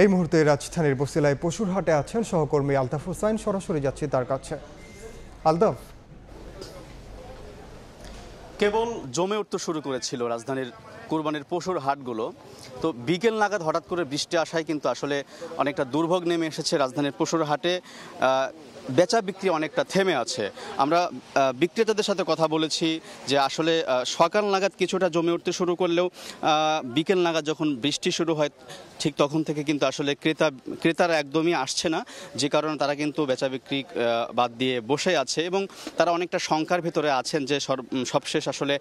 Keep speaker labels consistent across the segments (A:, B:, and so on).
A: এই মুহূর্তে রাজধানীর বসিলায় পশুর হাটে আছেন সহকর্মী আলতাফ হোসাইন। সরাসরি যাচ্ছি তার কাছে। আলতাফ,
B: কেবল জমে উঠতে শুরু করেছিল রাজধানীর কুরবানির পশুর হাটগুলো। তো বিকেল নাগাদ হঠাৎ করে বৃষ্টি আসায় কিন্তু আসলে অনেকটা দুর্ভোগ নেমে এসেছে রাজধানীর পশুর হাটে। বেচা বিক্রি অনেকটা থেমে আছে। আমরা বিক্রেতাদের সাথে কথা বলেছি যে আসলে সকাল নাগাদ কিছুটা জমে উঠতে শুরু করলেও বিকেল নাগাদ যখন বৃষ্টি শুরু হয় ঠিক তখন থেকে কিন্তু আসলে ক্রেতারা একদমই আসছে না, যে কারণে তারা কিন্তু বেচা বিক্রি বাদ দিয়ে বসে আছে এবং তারা অনেকটা শঙ্কার ভেতরে আছেন যে সবশেষ আসলে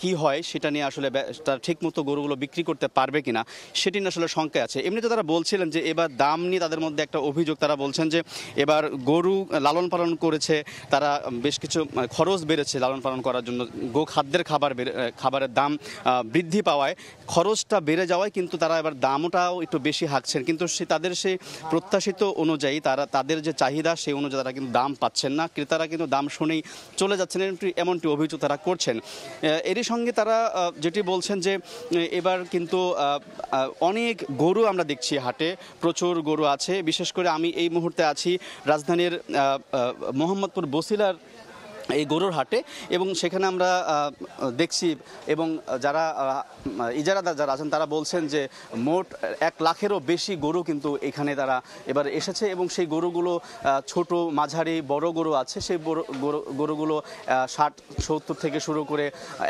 B: কি হয় সেটা নিয়ে আসলে তারা ঠিকমতো গরুগুলো বিক্রি করতে পারবে কিনা সেটি নিয়ে আসলে শঙ্কায় আছে। এমনিতে তারা বলছিলেন যে এবার দাম নিয়ে তাদের মধ্যে একটা অভিযোগ। তারা বলছেন যে এবার গরু লালন পালন করেছে, তারা বেশ কিছু খরচ বেড়েছে লালন পালন করার জন্য। গোখাদ্যের খাবারের দাম বৃদ্ধি পাওয়ায় খরচটা বেড়ে যাওয়ায় কিন্তু তারা এবার দামটাও একটু বেশি হাঁকছেন, কিন্তু তাদের সেই প্রত্যাশিত অনুযায়ী তাদের যে চাহিদা সেই অনুযায়ী তারা কিন্তু দাম পাচ্ছেন না। ক্রেতারা কিন্তু দাম শুনেই চলে যাচ্ছেন, এমনটি অভিযোগ তারা করছেন। এরই সঙ্গে তারা যেটি বলছেন যে এবার কিন্তু অনেক গরু আমরা দেখছি হাটে, প্রচুর গরু আছে। বিশেষ করে আমি এই মুহূর্তে আছি রাজধানীর মোহাম্মদপুর বসিলার এই গরুর হাটে এবং সেখানে আমরা দেখছি এবং যারা ইজারাদার যারা আছেন তারা বলছেন যে মোট 1 লাখেরও বেশি গরু কিন্তু এখানে তারা এবার এসেছে এবং সেই গরুগুলো ছোট মাঝারি বড় গরু আছে। সেই গরুগুলো 60-70 থেকে শুরু করে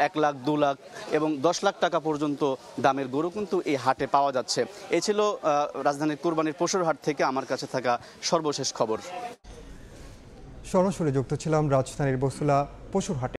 B: 1 লাখ 2 লাখ এবং 10 লাখ টাকা পর্যন্ত দামের গরু কিন্তু এই হাটে পাওয়া যাচ্ছে। এই ছিল রাজধানীর কুরবানির পশুর হাট থেকে আমার কাছে থাকা সর্বশেষ খবর।
A: সরাসরি যুক্ত ছিলাম রাজধানীর বসিলা পশুর হাটে।